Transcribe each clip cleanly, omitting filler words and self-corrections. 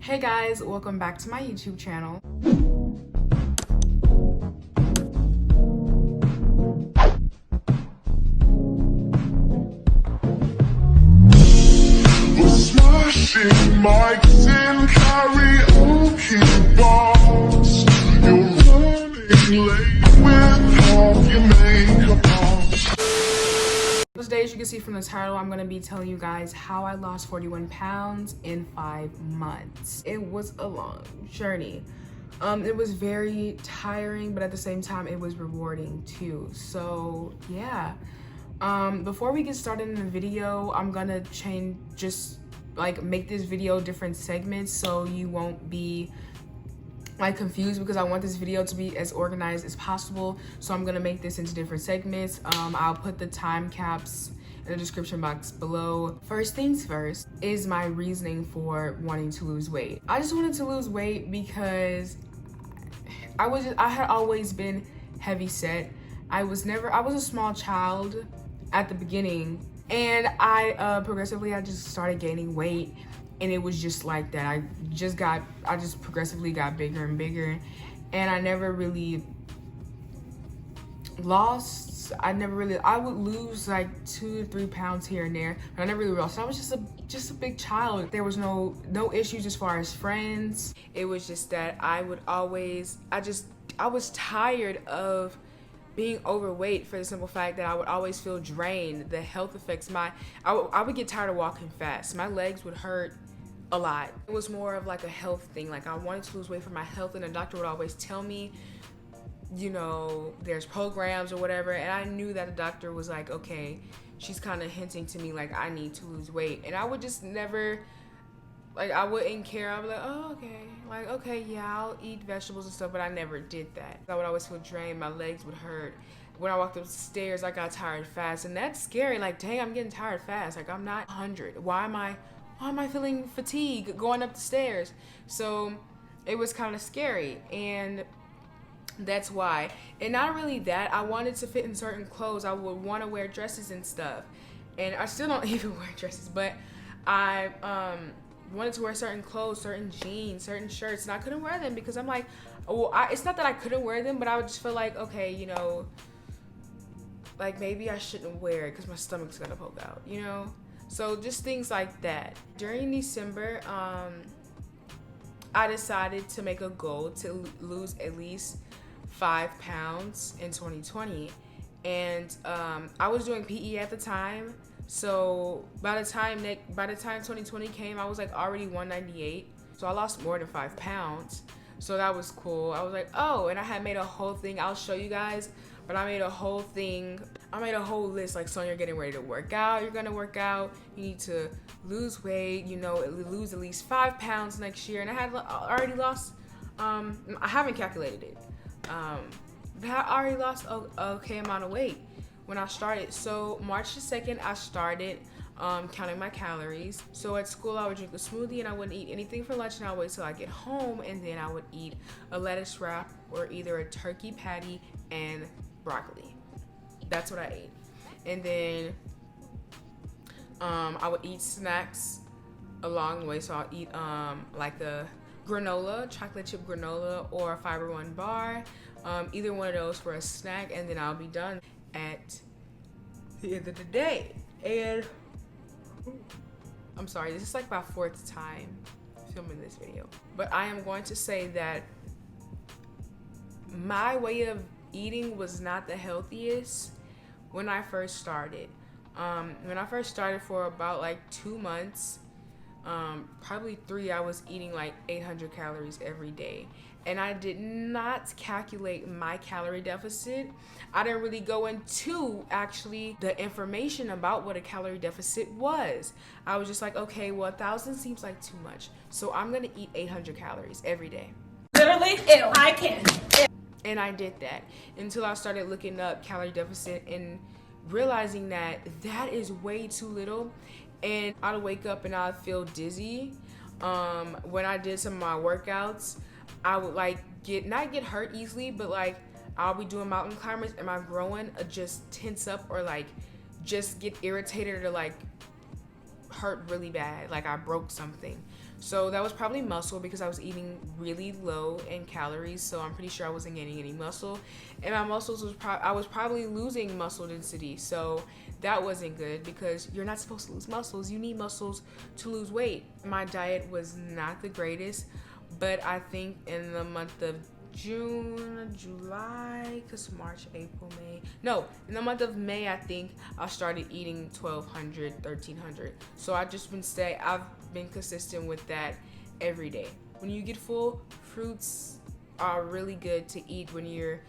Hey guys, welcome back to my YouTube channel. Smashing mics and karaoke bars. You're running late with all your makeup on. Today, as you can see from the title, I'm going to be telling you guys how I lost 41 pounds in 5 months. It was a long journey. It was very tiring, but at the same time, it was rewarding too. So yeah, before we get started in the video, I'm gonna make this video different segments so you won't be confused, because I want this video to be as organized as possible. So I'm gonna make this into different segments. I'll put the time caps in the description box below. First things first is my reasoning for wanting to lose weight. I just wanted to lose weight because I had always been heavy set. I was a small child at the beginning, and I just started gaining weight. And it was just like that. I just progressively got bigger and bigger, and I never really lost. I would lose like 2 to 3 pounds here and there, but I never really lost. I was just a big child. There was no issues as far as friends. It was just that I was tired of being overweight, for the simple fact that I would always feel drained. The health effects, I would get tired of walking fast. My legs would hurt a lot. It was more of like a health thing. Like, I wanted to lose weight for my health, and the doctor would always tell me, you know, there's programs or whatever. And I knew that the doctor was like, okay, she's kind of hinting to me like I need to lose weight. And I would just never, I wouldn't care. I would be like, oh, okay. Like, okay, yeah, I'll eat vegetables and stuff, but I never did that. I would always feel drained. My legs would hurt. When I walked up the stairs, I got tired fast. And that's scary. Like, dang, I'm getting tired fast. Like, I'm not 100. Why am I feeling fatigue going up the stairs? So it was kind of scary, and that's why. And not really that, I wanted to fit in certain clothes. I would want to wear dresses and stuff, and I still don't even wear dresses, but I wanted to wear certain clothes, certain jeans, certain shirts, and I couldn't wear them because I'm like, it's not that I couldn't wear them, but I would just feel like, okay, you know, like maybe I shouldn't wear it because my stomach's gonna poke out, you know? So just things like that. During December, I decided to make a goal to lose at least 5 pounds in 2020. And I was doing PE at the time. So by the time 2020 came, I was like already 198. So I lost more than 5 pounds. So that was cool. I was like, oh, and I had made a whole thing. I'll show you guys. But I made a whole thing. I made a whole list, like, so you're getting ready to work out. You're gonna work out. You need to lose weight. You know, lose at least 5 pounds next year. And I had already lost. I haven't calculated it. But I already lost a okay amount of weight when I started. So March the 2nd, I started counting my calories. So at school, I would drink a smoothie and I wouldn't eat anything for lunch, and I would wait till I get home, and then I would eat a lettuce wrap or either a turkey patty and broccoli. That's what I ate. And then I would eat snacks along the way. So I'll eat like a granola, chocolate chip granola, or a Fiber One bar. Either one of those for a snack, and then I'll be done at the end of the day. And I'm sorry, this is like my 4th time filming this video, but I am going to say that my way of eating was not the healthiest when I first started. When I first started, for about like 2 months, probably 3, I was eating like 800 calories every day. And I did not calculate my calorie deficit. I didn't really go into actually the information about what a calorie deficit was. I was just like, okay, well, 1,000 seems like too much, so I'm gonna eat 800 calories every day. Literally, ew, I can. And I did that until I started looking up calorie deficit and realizing that that is way too little. And I'd wake up and I'd feel dizzy. When I did some of my workouts, I would not get hurt easily, but like I'll be doing mountain climbers and my groin would just tense up, or like just get irritated, or like hurt really bad, like I broke something. So that was probably muscle because I was eating really low in calories. So I'm pretty sure I wasn't gaining any muscle, and my muscles was I was probably losing muscle density. So that wasn't good because you're not supposed to lose muscles. You need muscles to lose weight. My diet was not the greatest, but I think in the month of June, July, because March, April, May. No, in the month of May, I think I started eating 1,200, 1,300. So I've been consistent with that every day. When you get full, fruits are really good to eat when you're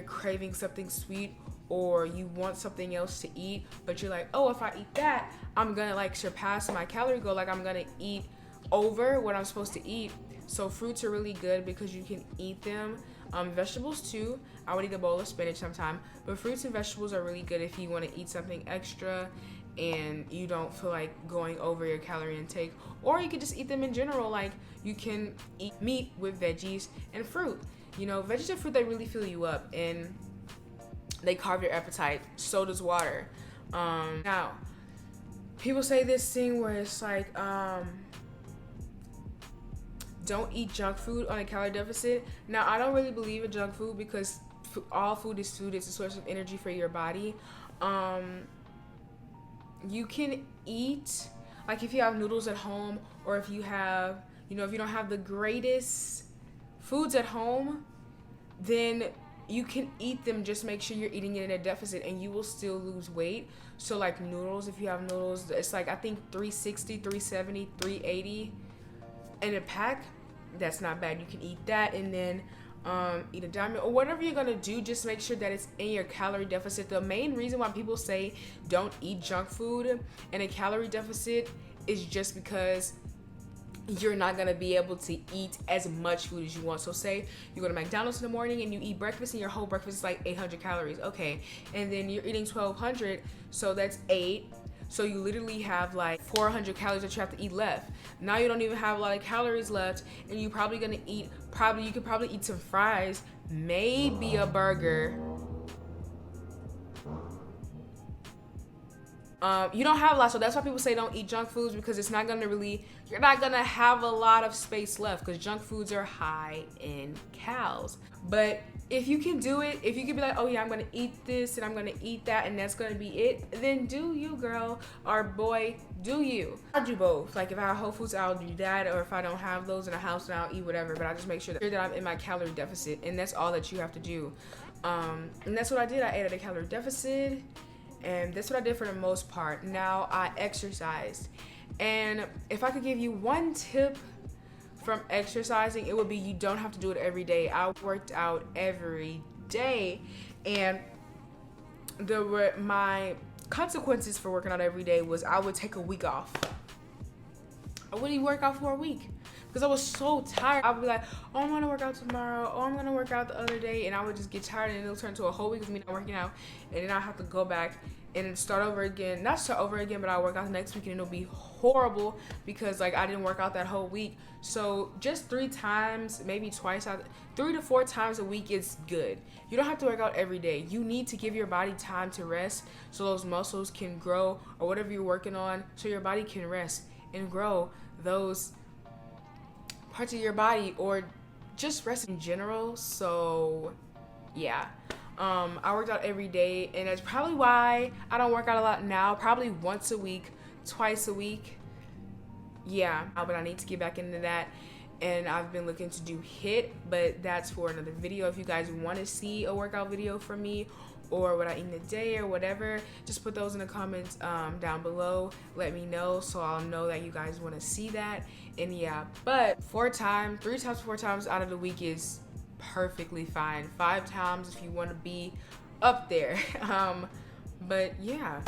craving something sweet or you want something else to eat, but you're like, oh, if I eat that, I'm gonna like surpass my calorie goal. Like I'm gonna eat over what I'm supposed to eat. So fruits are really good because you can eat them. Vegetables too. I would eat a bowl of spinach sometime, but fruits and vegetables are really good if you want to eat something extra and you don't feel like going over your calorie intake. Or you could just eat them in general. Like you can eat meat with veggies and fruit. You know, veggies and fruit, they really fill you up and they carve your appetite. So does water. Now, people say this thing where it's like, don't eat junk food on a calorie deficit. Now, I don't really believe in junk food because all food is food. It's a source of energy for your body. You can eat, like if you have noodles at home, or if you have, if you don't have the greatest foods at home, then you can eat them. Just make sure you're eating it in a deficit and you will still lose weight. So like noodles, if you have noodles, it's like I think 360, 370, 380 in a pack. That's not bad. You can eat that and then eat a diamond or whatever you're gonna do. Just make sure that it's in your calorie deficit. The main reason why people say don't eat junk food in a calorie deficit is just because you're not gonna be able to eat as much food as you want. So say you go to McDonald's in the morning and you eat breakfast and your whole breakfast is like 800 calories. Okay, and then you're eating 1,200, so that's 8. So you literally have like 400 calories that you have to eat left. Now you don't even have a lot of calories left, and you're probably gonna eat, you could probably eat some fries, maybe a burger. You don't have a lot, so that's why people say don't eat junk foods, because it's not gonna you're not gonna have a lot of space left, because junk foods are high in calories. But if you can do it, if you can be like, oh yeah, I'm gonna eat this and I'm gonna eat that and that's gonna be it, then do you, girl or boy, do you. I'll do both. Like if I have Whole Foods, I'll do that, or if I don't have those in the house, then I'll eat whatever, but I just make sure that I'm in my calorie deficit, and that's all that you have to do. And that's what I did. I ate at a calorie deficit, and that's what I did for the most part. Now I exercised, and if I could give you one tip from exercising, it would be you don't have to do it every day. I worked out every day, and my consequences for working out every day was I would take a week off. I wouldn't even work out for a week because I was so tired. I would be like, oh, I'm gonna work out tomorrow, oh, I'm gonna work out the other day, and I would just get tired, and it'll turn to a whole week of me not working out, and then I have to go back and start over again. Not start over again, but I'll work out the next week and it'll be horrible because like I didn't work out that whole week. So just 3 times, maybe twice, 3 to 4 times a week is good. You don't have to work out every day. You need to give your body time to rest so those muscles can grow, or whatever you're working on, so your body can rest and grow those parts of your body, or just rest in general. So yeah. I worked out every day, and that's probably why I don't work out a lot now. Probably once a week, twice a week. Yeah, but I need to get back into that, and I've been looking to do HIIT, but that's for another video. If you guys want to see a workout video from me, or what I eat in a day or whatever, just put those in the comments down below. Let me know so I'll know that you guys want to see that. And yeah, but 3 times, 4 times out of the week is perfectly fine. 5 times if you want to be up there. But yeah,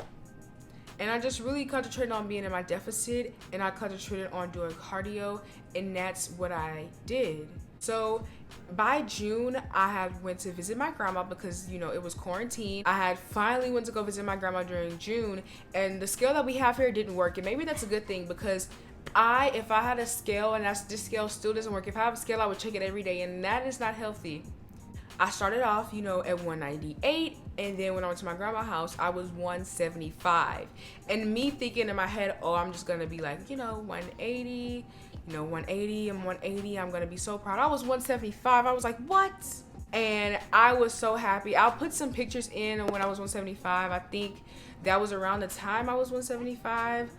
and I just really concentrated on being in my deficit, and I concentrated on doing cardio, and that's what I did. So by June, I had went to visit my grandma because, it was quarantine. I had finally went to go visit my grandma during June, and the scale that we have here didn't work. And maybe that's a good thing, because if I had a scale and this scale still doesn't work, if I have a scale, I would check it every day, and that is not healthy. I started off, you know, at 198, and then when I went to my grandma's house, I was 175. And me thinking in my head, oh, I'm just gonna be like, you know, 180, you know, 180 and 180, I'm gonna be so proud. I was 175. I was like, what? And I was so happy. I'll put some pictures in when I was 175. I think that was around the time I was 175.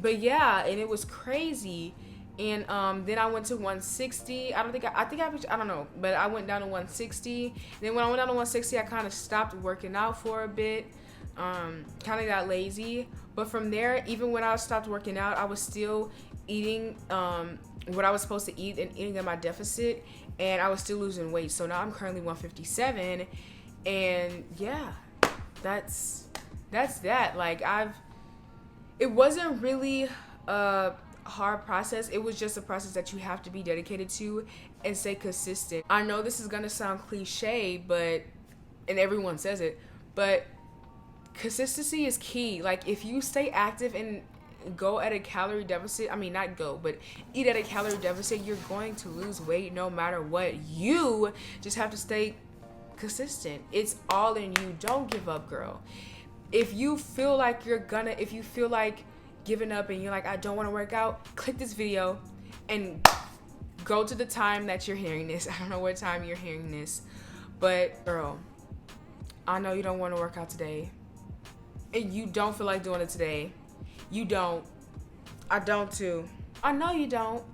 But yeah, and it was crazy. And then I went to 160. I don't know, but I went down to 160. And then when I went down to 160, I kind of stopped working out for a bit. Kind of got lazy. But from there, even when I stopped working out, I was still eating what I was supposed to eat and eating at my deficit, and I was still losing weight. So now I'm currently 157, and yeah, that's that. Like, it wasn't really a hard process. It was just a process that you have to be dedicated to and stay consistent. I know this is gonna sound cliche, and everyone says it, but consistency is key. Like, if you stay active and go at a calorie deficit, but eat at a calorie deficit, you're going to lose weight no matter what. You just have to stay consistent. It's all in you. Don't give up, girl. If you feel like giving up and you're like, I don't want to work out, click this video and go to the time that you're hearing this. I don't know what time you're hearing this, but girl, I know you don't want to work out today and you don't feel like doing it today. You don't. I don't too. I know you don't,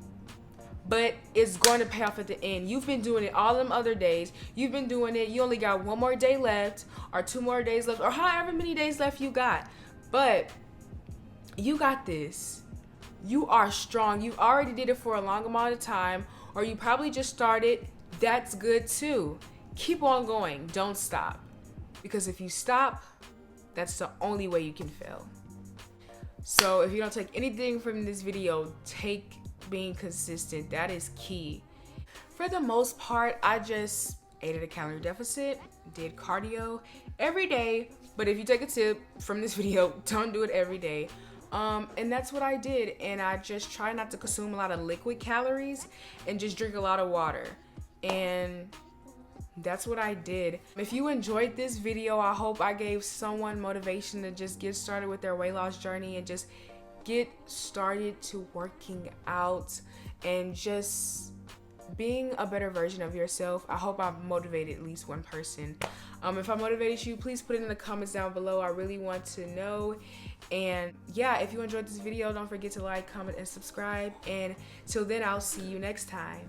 but it's going to pay off at the end. You've been doing it all them other days. You've been doing it. You only got 1 more day left or 2 more days left or however many days left you got, but you got this. You are strong. You already did it for a long amount of time, or you probably just started. That's good too. Keep on going. Don't stop. Because if you stop, that's the only way you can fail. So if you don't take anything from this video, take being consistent. That is key. For the most part, I just ate at a calorie deficit, did cardio every day. But if you take a tip from this video, don't do it every day. And that's what I did. And I just try not to consume a lot of liquid calories and just drink a lot of water. And that's what I did. If you enjoyed this video, I hope I gave someone motivation to just get started with their weight loss journey and just get started to working out and just being a better version of yourself. I hope I've motivated at least one person. If I motivated you, please put it in the comments down below. I really want to know. And yeah, if you enjoyed this video, don't forget to like, comment, and subscribe. And till then, I'll see you next time.